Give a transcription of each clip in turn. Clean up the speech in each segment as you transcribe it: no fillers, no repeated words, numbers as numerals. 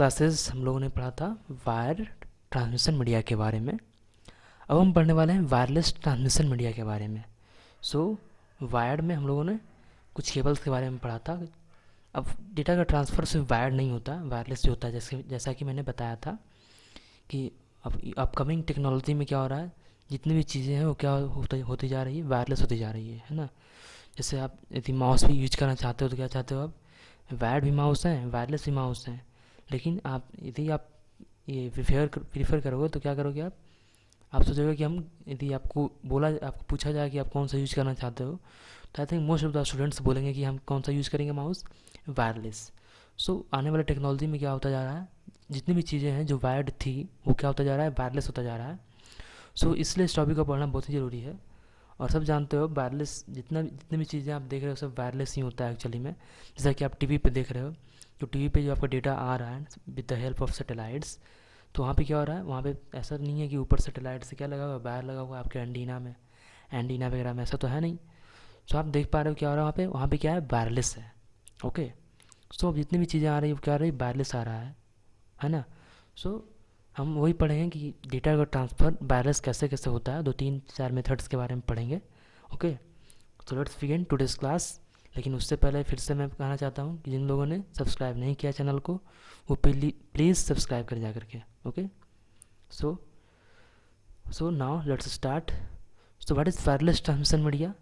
Classes हम लोगों ने पढ़ा था वायर ट्रांसमिशन मीडिया के बारे में। अब हम पढ़ने वाले हैं वायरलेस ट्रांसमिशन मीडिया के बारे में। वायर्ड में हम लोगों ने कुछ केबल्स के बारे में पढ़ा था। अब डेटा का ट्रांसफ़र सिर्फ वायर्ड नहीं होता, वायरलेस भी होता है। जैसा कि मैंने बताया था कि अब अपकमिंग टेक्नोलॉजी में क्या हो रहा है, जितनी भी चीज़ें हैं वो क्या होती जा रही है, वायरलेस होती जा रही है ना। जैसे आप यदि माउस भी यूज करना चाहते हो तो क्या चाहते हो आप, वायर्ड भी माउस हैं, वायरलेस भी माउस हैं। लेकिन आप यदि आप ये प्रीफर करोगे तो क्या करोगे आप सोचोगे कि हम, यदि आपको पूछा जाए कि आप कौन सा यूज़ करना चाहते हो, तो I think most of the students बोलेंगे कि हम कौन सा यूज़ करेंगे, माउस वायरलेस। आने वाले टेक्नोलॉजी में क्या होता जा रहा है, जितनी भी चीज़ें हैं जो वायर्ड थी वो क्या होता जा रहा है, वायरलेस होता जा रहा है। इसलिए इस टॉपिक को पढ़ना बहुत ही ज़रूरी है। और सब जानते हो वायरलेस जितनी भी चीज़ें आप देख रहे हो सब वायरलेस ही होता है एक्चुअली में। जैसा कि आप टीवी पे देख रहे हो, तो टीवी पे जो आपका डेटा आ रहा है with the help of satellites, तो वहाँ पे क्या हो रहा है, वहाँ पे ऐसा नहीं है कि ऊपर सैटेलाइट से क्या लगा हुआ है, वायर लगा हुआ है आपके एंटीना वगैरह में, ऐसा तो है नहीं। आप देख पा रहे हो क्या हो रहा है वहाँ पे क्या है, वायरलेस है। ओके। अब जितनी भी चीज़ें आ रही है वो क्या आ रही है, वायरलेस आ रहा है ना। सो हम वही पढ़ेंगे कि डेटा का ट्रांसफ़र वायरलेस कैसे कैसे होता है, 2-3-4 मेथड्स के बारे में पढ़ेंगे। Okay. Let's begin today's class. लेकिन उससे पहले फिर से मैं कहना चाहता हूँ कि जिन लोगों ने सब्सक्राइब नहीं किया चैनल को, वो प्लीज़ सब्सक्राइब कर जा करके। Okay. So now let's start. What is wireless transmission media?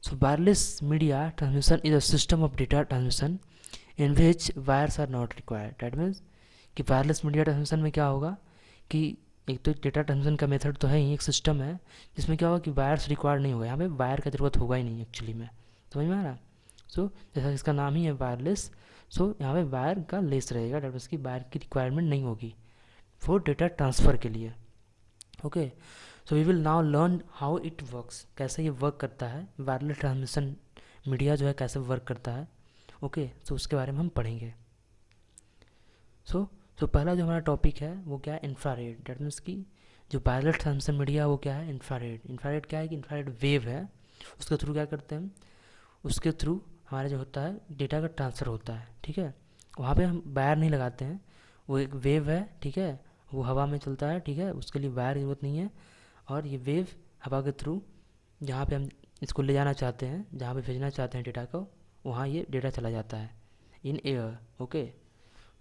Wireless media transmission is a system of data transmission in which wires are not required. That means कि wireless media transmission में क्या होगा कि एक तो डेटा ट्रांसमिशन का method तो है ही, एक सिस्टम है जिसमें क्या होगा कि वायर्स रिक्वायर्ड नहीं होगा, यहाँ पे वायर का ज़रूरत होगा ही नहीं एक्चुअली में। समझ में आ रहा? जैसा इसका नाम ही है वायरलेस, यहाँ पे वायर का लेस रहेगा, डेट मीन्स की वायर की रिक्वायरमेंट नहीं होगी फॉर डेटा ट्रांसफ़र के लिए। Okay. We will now learn how it works, कैसे ये वर्क करता है, वायरलेस ट्रांसमिशन मीडिया जो है कैसे वर्क करता है। ओके। उसके बारे में हम पढ़ेंगे। पहला जो हमारा टॉपिक है वो क्या है, इंफ्रारेड। डेट मीन्स की जो वायरलेस ट्रांसमिशन मीडिया वो क्या है, इंफ्रारेड क्या है कि इंफ्रारेड वेव है, उसके थ्रू क्या करते हैं हम, उसके थ्रू हमारा जो होता है डेटा का ट्रांसफ़र होता है। ठीक है। वहाँ पे हम वायर नहीं लगाते हैं, वो एक वेव है, ठीक है, वो हवा में चलता है, ठीक है, उसके लिए वायर की ज़रूरत नहीं है। और ये वेव हवा के थ्रू जहाँ पे हम इसको ले जाना चाहते हैं, जहाँ पे भेजना चाहते हैं डेटा को, वहाँ ये डेटा चला जाता है इन एयर। ओके।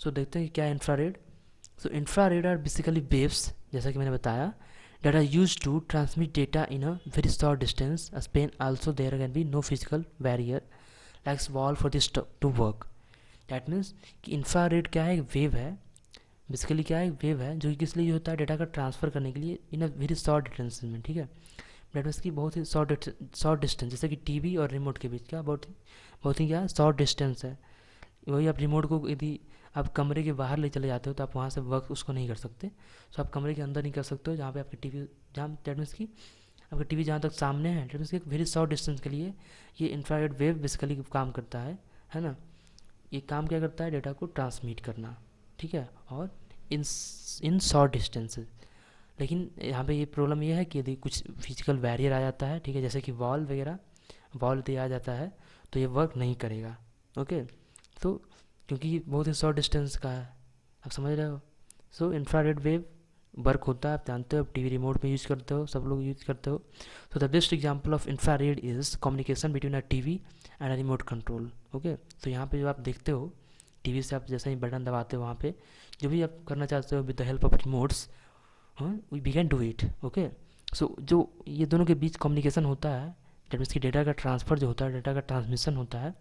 देखते हैं कि क्या है infrared. Infrared are basically waves, जैसा कि मैंने बताया, that are used to transmit data in a very short distance. As pen also there can be no physical barrier like wall for this to work. That means कि infrared क्या है, एक wave है, basically क्या है, एक wave है जो कि किस लिए होता है, डेटा का ट्रांसफ़र करने के लिए इन अ वेरी शॉर्ट डिस्टेंस में। ठीक है। डेट मीन्स की बहुत ही शॉर्ट डिस्टेंस, जैसे कि टीवी और रिमोट के बीच क्या बहुत ही क्या शॉर्ट डिस्टेंस है। वही आप रिमोट को यदि आप कमरे के बाहर ले चले जाते हो तो आप वहाँ से वर्क उसको नहीं कर सकते। आप कमरे के अंदर नहीं कर सकते हो, जहाँ पे आपकी टीवी, जहाँ डेट मीन्स की आपका टीवी जहाँ तक सामने है, डेट मीन्स की वेरी शॉर्ट डिस्टेंस के लिए ये इंफ्रारेड वेव बेसिकली काम करता है ना। ये काम क्या करता है, डेटा को ट्रांसमिट करना, ठीक है, और इन शॉर्ट डिस्टेंसेस। लेकिन यहाँ पे ये प्रॉब्लम ये है कि यदि कुछ फिजिकल बैरियर आ जाता है, ठीक है, जैसे कि वॉल यदि आ जाता है तो ये वर्क नहीं करेगा। ओके। क्योंकि ये बहुत ही शॉर्ट डिस्टेंस का है, आप समझ रहे हो। इंफ्रारेड वेव वर्क होता है, आप जानते हो, आप टीवी रिमोट में यूज़ करते हो, सब लोग यूज़ करते हो। The best example of infrared is communication between a TV and a remote control. Okay. यहाँ पे जो आप देखते हो टीवी से, आप जैसे ही बटन दबाते हो, वहाँ पे जो भी आप करना चाहते हो with the help of remotes, we can do it. Okay. जो ये दोनों के बीच कम्युनिकेशन होता है, डेट मीन्स की डेटा का ट्रांसफ़र जो होता है, डेटा का ट्रांसमिशन होता है,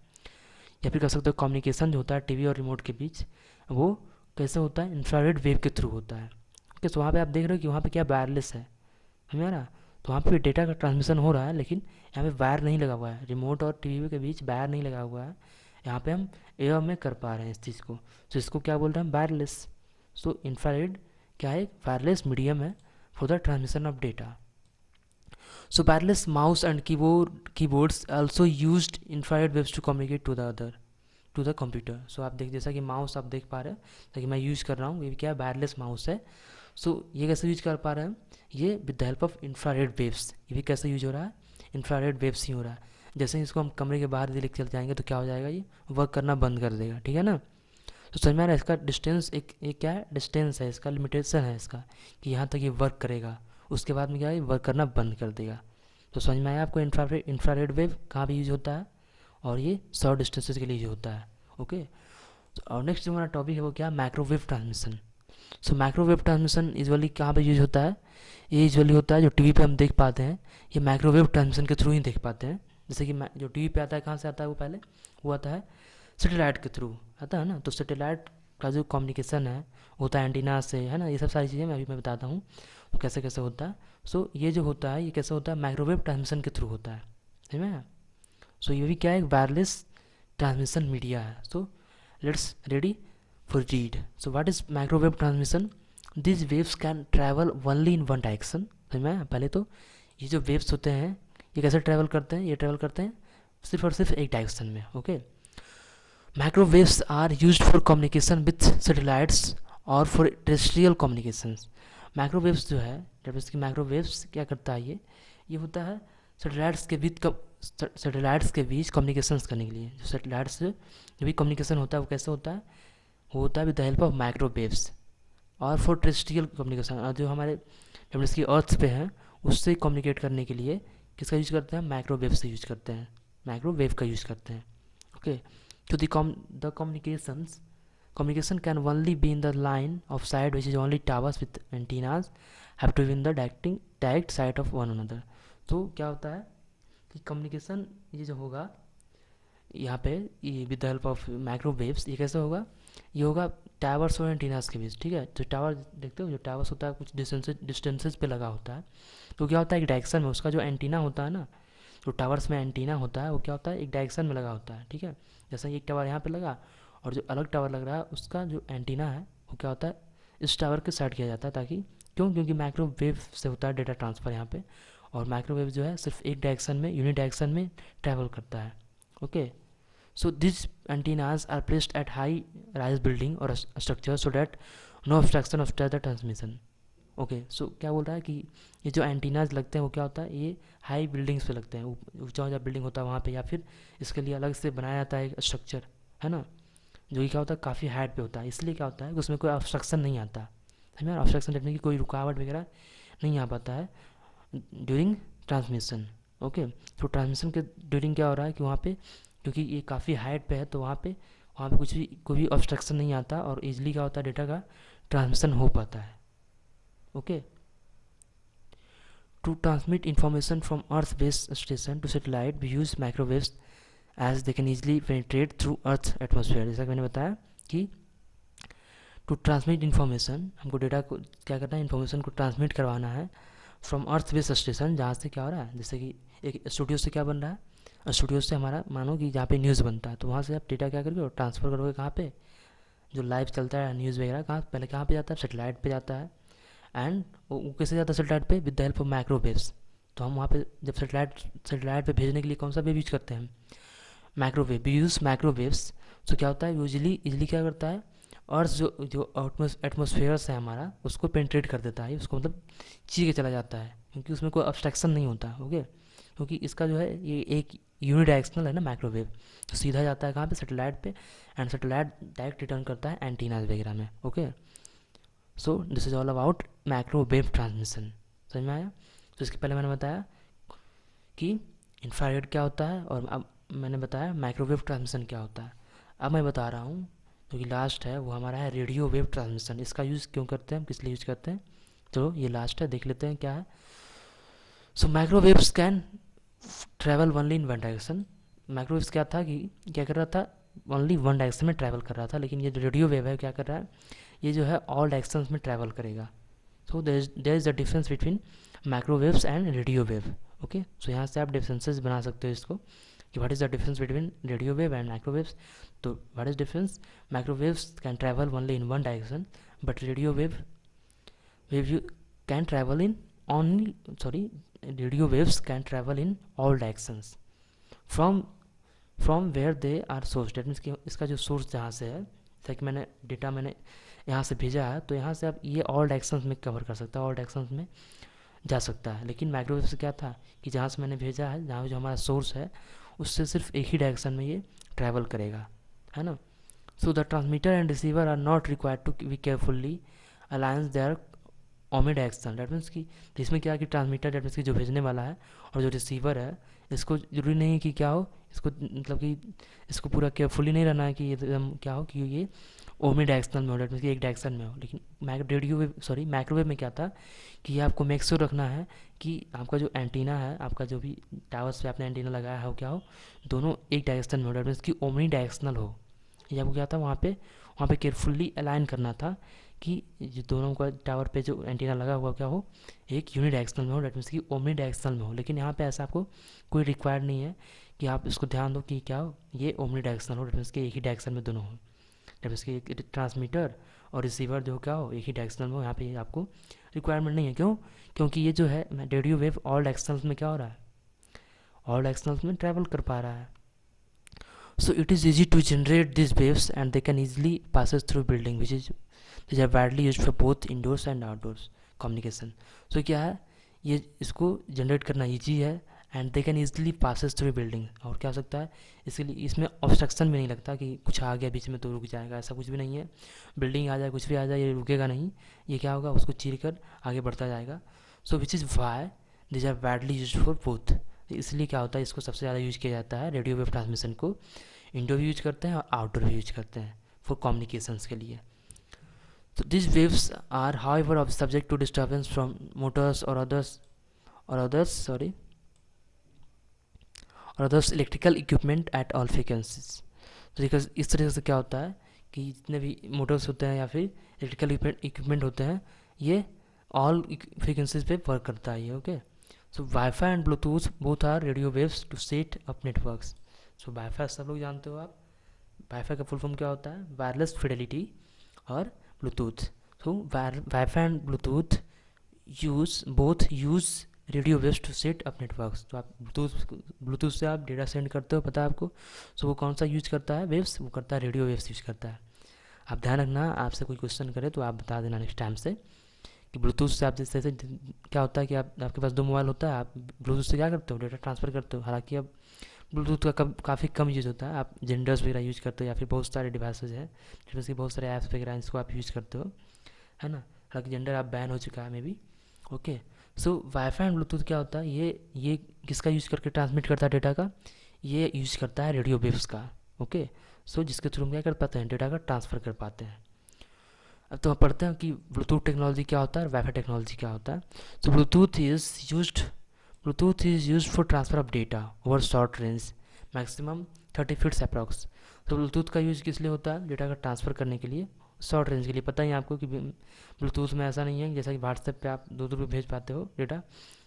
या फिर कह सकते हो कम्युनिकेशन जो होता है टीवी और रिमोट के बीच, वो कैसे होता है, इंफ्रारेड वेव के थ्रू होता है। ओके। वहाँ पे आप देख रहे हो कि वहाँ पे क्या वायरलेस है, समझ रहा। तो वहाँ पे डेटा का ट्रांसमिशन हो रहा है, लेकिन यहाँ पे वायर नहीं लगा हुआ है, रिमोट और टीवी के बीच वायर नहीं लगा हुआ है। यहाँ पे हम एयर में कर पा रहे हैं इस चीज़ को, इसको क्या बोल रहे हैं, वायरलेस। इंफ्रारेड क्या है, वायरलेस मीडियम है for the transmission of data. Wireless mouse and keyboards also used infrared waves to communicate to the computer. आप देख, जैसा कि माउस आप देख पा रहे हैं, जैसा कि मैं यूज़ कर रहा हूँ, ये क्या है, वायरलेस माउस है। ये कैसे यूज कर पा रहे हैं, ये with the help of infrared waves. ये भी कैसे यूज हो रहा है, इंफ्रारेड वेव्स ही हो रहा है। जैसे ही इसको हम कमरे के बाहर लेके चल जाएंगे तो क्या हो जाएगा, ये वर्क करना बंद कर देगा, ठीक है ना। तो समझ में आ रहा है इसका डिस्टेंस, एक क्या है, डिस्टेंस है इसका, लिमिटेशन है इसका कि यहाँ तक ये वर्क करेगा, उसके बाद में क्या है, वर्क करना बंद कर देगा। तो समझ में आया आपको इंफ्रारेड वेव कहाँ पे यूज होता है, और ये शॉर्ट डिस्टेंसेज के लिए यूज होता है। ओके, और नेक्स्ट जो हमारा टॉपिक है वो क्या, माइक्रोवेव ट्रांसमिशन। सो माइक्रोवेव ट्रांसमिशन यूजुअली कहाँ पे यूज होता है, ये यूजुअली होता है जो टीवी पे हम देख पाते हैं, ये माइक्रोवेव ट्रांसमिशन के थ्रू ही देख पाते हैं। जैसे कि जो टीवी पे आता है, कहाँ से आता है वो, पहले वो आता है सैटेलाइट के थ्रू आता है ना। तो सैटेलाइट का जो कम्युनिकेशन है होता है एंटीना से, है ना, ये सब सारी चीज़ें मैं बताता हूँ तो कैसे कैसे होता है। सो ये जो होता है ये कैसे होता है, माइक्रोवेव ट्रांसमिशन के थ्रू होता है, समझ में। सो ये भी क्या है, एक वायरलेस ट्रांसमिशन मीडिया है। So let's ready for read. So what is microwave transmission? These waves can travel only in one direction. समझ में आया? पहले तो ये जो वेव्स होते हैं ये कैसे ट्रैवल करते हैं, ये ट्रैवल करते हैं सिर्फ और सिर्फ एक डायरेक्शन में। Okay, microwaves are used for communication with satellites और फॉर टेरेस्ट्रियल कम्युनिकेशंस। माइक्रोवेव्स जो है, जैसे कि माइक्रोवेव्स क्या करता है, ये होता है सैटेलाइट्स के बीच कम्युनिकेशंस करने के लिए। जो सैटेलाइट्स जो भी कम्युनिकेशन होता है वो कैसे होता है, वो होता है with the help of microwaves. और फॉर टेरेस्ट्रियल कम्युनिकेशन, और जो हमारे जब इसकी अर्थ पे हैं उससे कम्युनिकेट करने के लिए किसका यूज करते हैं, माइक्रोवेव से यूज करते हैं, माइक्रोवेव का यूज करते हैं। ओके, तो the communication can only be in the line of sight which is only towers with antennas have to be in the direct sight of one another। तो क्या होता है कि कम्युनिकेशन ये जो होगा यहाँ पे, ये with the help of microwaves, ये कैसे होगा, ये होगा टावर्स और एंटीनास के बीच। ठीक है, तो टावर देखते हो, जो टावर्स होता है कुछ डिस्टेंसेज पे लगा होता है, तो क्या होता है एक डायरेक्शन में उसका जो एंटीना होता है ना, जो टावर्स में एंटीना होता है वो क्या होता है, एक डायरेक्शन में लगा होता है। ठीक है, जैसे एक टावर यहाँ पे लगा और जो अलग टावर लग रहा है उसका जो एंटीना है वो क्या होता है, इस टावर के साइड किया जाता है, ताकि क्योंकि माइक्रोवेव से होता है डेटा ट्रांसफ़र यहाँ पे, और माइक्रोवेव जो है सिर्फ एक डायरेक्शन में, यूनिट डायरेक्शन में ट्रैवल करता है। Okay, so these antennas are placed at high rise building or structure so that no obstruction of the transmission। Okay, so क्या बोल रहा है कि ये जो एंटीनाज लगते हैं वो क्या होता है, ये हाई बिल्डिंग्स पे लगते हैं, ऊंचा ऊंचा बिल्डिंग होता है वहाँ पे, या फिर इसके लिए अलग से बनाया जाता है एक स्ट्रक्चर, है ना, जो कि क्या होता है काफ़ी हाइट पे होता है। इसलिए क्या होता है कि उसमें कोई ऑब्स्ट्रक्शन नहीं आता, है ना, ऑब्स्ट्रक्शन देखने की कोई रुकावट वगैरह नहीं आ पाता है ड्यूरिंग ट्रांसमिशन। ओके, तो ट्रांसमिशन के ड्यूरिंग क्या हो रहा है कि वहाँ पे, क्योंकि ये काफ़ी हाइट पे है, तो वहाँ पे कुछ भी, कोई भी ऑब्स्ट्रक्शन नहीं आता और इजीली क्या होता है, डेटा का ट्रांसमिशन हो पाता है। Okay, to transmit information from earth based station to satellite we use microwaves as they can easily penetrate through earth atmosphere. जैसा कि मैंने बताया कि टू ट्रांसमिट इन्फॉर्मेशन, हमको डेटा को क्या करना है, इन्फॉर्मेशन को ट्रांसमिट करवाना है फ्रॉम अर्थ बेस्ड स्टेशन, जहाँ से क्या हो रहा है, जैसे कि एक स्टूडियो से क्या बन रहा है, स्टूडियो से हमारा मानो कि जहाँ पे न्यूज़ बनता है, तो वहाँ से आप डेटा क्या करोगे, ट्रांसफ़र करोगे कहाँ पे, जो लाइव चलता है न्यूज़ वगैरह कहाँ, पहले कहाँ पे जाता है, सेटेलाइट पे जाता है। एंड वो कैसे जाता है सेटेलाइट पे, with the help of microwaves. तो हम वहाँ पे जब सेटेलाइट पे भेजने के लिए कौन सा वेव यूज करते हैं, माइक्रोवेव, वी यूज़ माइक्रोवेव्स। तो क्या होता है, यूजली क्या करता है, अर्थ जो एटमोसफेयर है हमारा, उसको पेंट्रेट कर देता है, उसको मतलब चीर के चला जाता है, क्योंकि उसमें कोई ऑब्स्ट्रक्शन नहीं होता। ओके, क्योंकि इसका जो है ये एक यूनिडायरेक्शनल है ना माइक्रोवेव, तो सीधा जाता है कहाँ पे, सेटेलाइट पे, एंड सेटेलाइट डायरेक्ट रिटर्न करता है एंटीनाज वगैरह में। Okay, so this is all about microwave transmission. समझ में आया। तो इसके पहले मैंने बताया कि इंफ्रारेड क्या होता है, और अब मैंने बताया माइक्रोवेव ट्रांसमिशन क्या होता है। अब मैं बता रहा हूँ जो कि लास्ट है वो हमारा है रेडियो वेव ट्रांसमिशन। इसका यूज़ क्यों करते हैं, हम किस लिए यूज़ करते हैं, तो ये लास्ट है, देख लेते हैं क्या है। So microwaves can travel only in one direction. Microwaves क्या था कि क्या कर रहा था, ओनली वन डायरेक्शन में ट्रैवल कर रहा था, लेकिन ये जो रेडियो वेव है क्या कर रहा है, ये जो है ऑल डायरेक्शंस में ट्रैवल करेगा। So there is the difference between microwaves and radio wave. Okay, so यहाँ से आप डिफरेंसेस बना सकते हो इसको कि what is the difference between radio wave and microwaves. तो what is difference, microwaves can travel only in one direction, but radio wave you can travel in only, sorry, radio waves can travel in all directions from where they are sourced। that means कि इसका जो source जहाँ से है, जैसे कि मैंने यहाँ से भेजा है, तो यहाँ से आप ये ऑल डायरेक्शंस में कवर कर सकता है, ऑल डायरेक्शंस में जा सकता है। लेकिन माइक्रोवेव से क्या था कि जहाँ से मैंने भेजा है, जहाँ जो हमारा सोर्स है, उससे सिर्फ एक ही डायरेक्शन में ये ट्रैवल करेगा, है ना। So the transmitter and receiver are not required to be carefully align their omnidirectional. That means कि तो इसमें क्या है कि ट्रांसमीटर डेट मीन्स कि जो भेजने वाला है और जो रिसीवर है, इसको जरूरी नहीं है कि क्या हो, इसको मतलब कि इसको पूरा केयरफुली नहीं रहना है कि ये एकदम क्या हो कि ये ओमनी डायरेक्शनल में हो, डेट मीन्स कि एक डायरेक्शन में हो। लेकिन रेडियो वेव सॉरी माइक्रोवेव में क्या था कि ये आपको मेक श्योर रखना है कि आपका जो एंटीना है, आपका जो भी टावर्स पे आपने एंटीना लगाया है वो क्या हो, दोनों एक डायरेक्शन में हो, डेट मीन्स कि ओमनी डायरेक्शनल हो। ये आपको क्या था वहाँ पे केयरफुली अलाइन करना था कि जो दोनों का टावर पे जो एंटीना लगा हुआ क्या हो, एक यूनि डायरेक्शनल में हो, डेट मीन्स कि ओमनी डायरेक्शनल में हो। लेकिन यहाँ पे ऐसा आपको कोई रिक्वायर्ड नहीं है कि आप इसको ध्यान दो कि क्या हो, ये ओमनी डायरेक्शनल हो, डेट मीन्स कि एक ही डायरेक्शन में दोनों हो, डेट मीन्स कि एक ट्रांसमीटर और रिसीवर जो क्या हो एक ही डायरेक्शनल में हो। यहाँ पे आपको रिक्वायरमेंट नहीं है। क्यों? क्योंकि ये जो है रेडियो वेव ऑल डायरेक्शनल्स में क्या हो रहा है, ऑल डायरेक्शनल्स में ट्रैवल कर पा रहा है। So it is easy to generate these waves and they can easily passes through building which are widely used for both indoors and outdoors communication. So क्या है, ये इसको जनरेट करना ईजी है and they can easily passes through building. और क्या हो सकता है, इसके लिए इसमें ऑब्स्ट्रक्शन भी नहीं लगता कि कुछ आ गया बीच में तो रुक जाएगा, ऐसा कुछ भी नहीं है। बिल्डिंग आ जाए कुछ भी आ जाए ये रुकेगा नहीं, ये क्या होगा उसको चीर कर आगे बढ़ता जाएगा। So which is why these are widely use for both. इसलिए क्या होता है, इसको सबसे ज़्यादा यूज किया जाता है रेडियो वेव ट्रांसमिशन को, इंडोर भी यूज करते हैं और आउटडोर भी यूज करते हैं फॉर कम्युनिकेशंस के लिए। तो this waves are however of subject to disturbance from motors और others electrical equipment at all frequencies. तो बिकॉज इस तरह से क्या होता है कि जितने भी मोटर्स होते हैं या फिर इलेक्ट्रिकल इक्विपमेंट होते हैं, ये ऑल फ्रिक्वेंसीज पे वर्क करता है ये। Okay, so WiFi and Bluetooth both are radio waves to set up networks. So WiFi सब लोग जानते हो आप, वाईफाई का फुल फॉर्म क्या होता है, वायरलेस फिडेलिटी, और Bluetooth. So WiFi and Bluetooth both use radio waves to set up networks. तो आप ब्लूटूथ से आप डेटा सेंड करते हो, पता है आपको। सो वो कौन सा यूज करता है वेव्स, वो करता है रेडियो वेव्स यूज करता है। आप ध्यान रखना, आपसे कोई क्वेश्चन करे तो आप बता देना नेक्स्ट टाइम से कि ब्लूटूथ से आप जैसे क्या होता है कि आपके पास दो मोबाइल होता है, आप ब्लूटूथ से क्या करते हो, डेटा ट्रांसफ़र करते हो। हालांकि अब ब्लूटूथ का काफ़ी कम यूज़ होता है, आप जेंडर्स वगैरह यूज़ करते हो या फिर बहुत सारे डिवाइसेज हैं जिसमें से बहुत सारे ऐप्स वगैरह इसको आप यूज़ करते हो, है ना। हालांकि जेंडर आप बैन हो चुका है may be. Okay, so WiFi and Bluetooth क्या होता है, ये किसका यूज़ करके ट्रांसमिट करता है डेटा का, ये यूज़ करता है रेडियो वेव्स का। ओके, सो जिसके थ्रू हम क्या कर पाते हैं, डेटा का ट्रांसफ़र कर पाते हैं। अब तो हम पढ़ते हैं कि ब्लूटूथ टेक्नोलॉजी क्या होता है और वाईफाई टेक्नोलॉजी क्या होता है। So Bluetooth is used for transfer of data over short range maximum 30 feets approx. तो ब्लूटूथ का यूज़ किस लिए होता है, डेटा का ट्रांसफ़र करने के लिए, शॉर्ट रेंज के लिए। पता ही आपको कि ब्लूटूथ में ऐसा नहीं है जैसा कि व्हाट्सएप पे आप दूर दूर पे भेज पाते हो डेटा,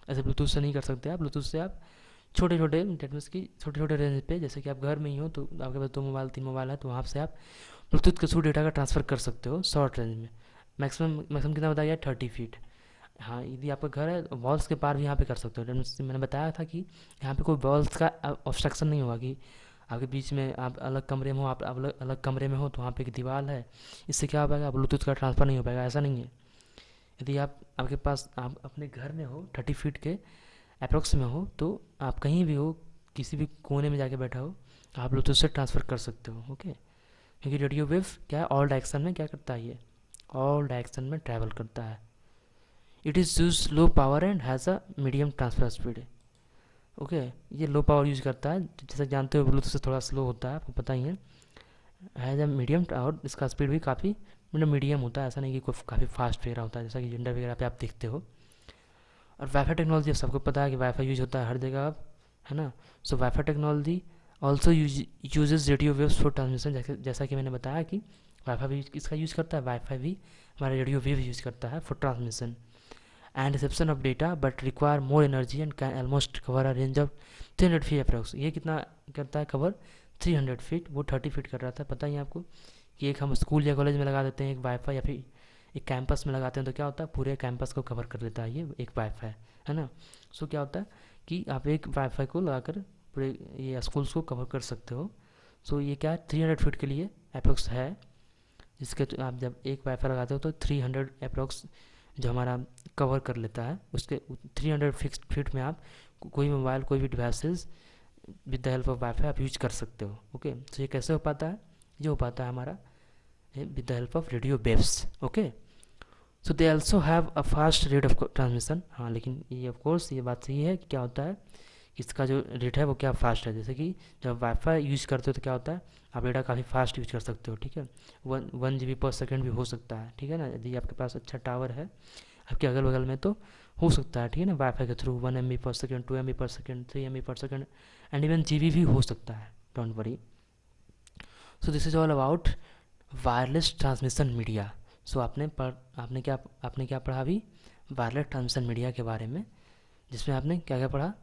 ऐसे ब्लूटूथ से नहीं कर सकते आप। ब्लूटूथ से आप छोटे छोटे डेट मीन्स की छोटे छोटे रेंज पे, जैसे कि आप घर में ही हो तो आपके पास 2 मोबाइल 3 मोबाइल है, तो वहाँ से आप ब्लूटूथ के थ्रू डेटा का ट्रांसफ़र कर सकते हो शॉर्ट रेंज में। मैक्सिमम कितना बताया, 30 फीट। हाँ, यदि आपका घर है वॉल्स के पार भी यहाँ पे कर सकते हो। डेट मीन्स मैंने बताया था कि यहाँ पे कोई वॉल्स का ऑब्स्ट्रक्शन नहीं होगा कि आपके बीच में आप अलग कमरे में हो, आप अलग कमरे में हो तो वहाँ पे एक दीवार है, इससे क्या हो पाएगा, ब्लूटूथ का ट्रांसफ़र नहीं हो पाएगा, ऐसा नहीं है। यदि आपके पास आप अपने घर में हो 30 फीट के अप्रोक्स में हो, तो आप कहीं भी हो, किसी भी कोने में जाके बैठा हो, आप ब्लूटूथ से ट्रांसफ़र कर सकते हो। ओके, क्योंकि रेडियो वेव क्या है, ऑल डायरेक्शन में क्या करता है, ये ऑल डायरेक्शन में ट्रैवल करता है। It is use low power and has a medium transfer speed. Okay, ये लो पावर यूज़ करता है, जैसे जानते हो ब्लूटूथ से थोड़ा स्लो होता है, आपको पता ही है। हैज़ अ मीडियम, और इसका स्पीड भी काफ़ी मतलब मीडियम होता है, ऐसा नहीं कि कोई काफ़ी फास्ट वगैरह होता है जैसा कि जेंडर वगैरह पे आप देखते हो। और वाईफाई टेक्नोलॉजी सबको पता है कि वाईफाई यूज होता है हर जगह अब, है ना। So wifi technology also uses radio waves for transmission, जैसा कि मैंने बताया कि वाईफाई भी इसका यूज़ करता है, वाईफाई भी हमारा रेडियो वेव यूज़ करता है for transmission and reception of data, but require more energy and can almost cover a range of 300 feet approx. ये कितना करता है कवर, 300 फीट, वो 30 फीट कर रहा था। पता ही आपको कि एक हम स्कूल या कॉलेज में लगा देते हैं एक वाईफाई, या फिर एक कैंपस में लगाते हैं तो क्या होता है, पूरे कैंपस को कवर कर लेता है ये एक वाईफाई, है ना। सो क्या होता है कि आप एक वाईफाई को लगाकर पूरे ये स्कूल्स को कवर कर सकते हो। सो ये क्या है, 300 फीट के लिए अप्रोक्स है, जिसके आप जब एक वाईफाई लगाते हो तो 300 अप्रोक्स जो हमारा कवर कर लेता है, उसके 300 फिक्स फीट में आप कोई मोबाइल कोई भी devices with the help of wifi आप यूज कर सकते हो। ओके, तो ये कैसे हो पाता है, जो हो पाता है हमारा with the help of radio waves. Okay, so they also have a fast rate of transmission. हाँ, लेकिन ये ऑफ कोर्स ये बात सही है कि क्या होता है कि इसका जो रेट है वो क्या फास्ट है। जैसे कि जब वाईफाई यूज़ करते हो तो क्या होता है, आप डेटा काफ़ी फास्ट यूज कर सकते हो, ठीक है, 1 GB/सेकेंड भी हो सकता है, ठीक है ना, यदि आपके पास अच्छा टावर है आपके अगल बगल में तो हो सकता है, ठीक है ना, वाईफाई के थ्रू 1 MB/सेकेंड, 2 MB/सेकेंड, 3 MB/सेकेंड एंड इवन GB भी हो सकता है, don't worry. So this is all about wireless transmission media. सो आपने क्या पढ़ा अभी वायरलेस ट्रांसमिशन मीडिया के बारे में, जिसमें आपने क्या क्या पढ़ा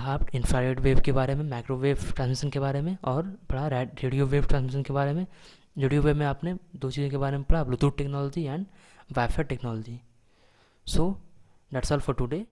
आप इंफ्रारेड वेव के बारे में, माइक्रोवेव ट्रांसमिशन के बारे में, और पढ़ा रेडियो वेव ट्रांसमिशन के बारे में। रेडियो वेव में आपने 2 चीज़ों के बारे में पढ़ा, Bluetooth technology and wifi technology. So that's all for today.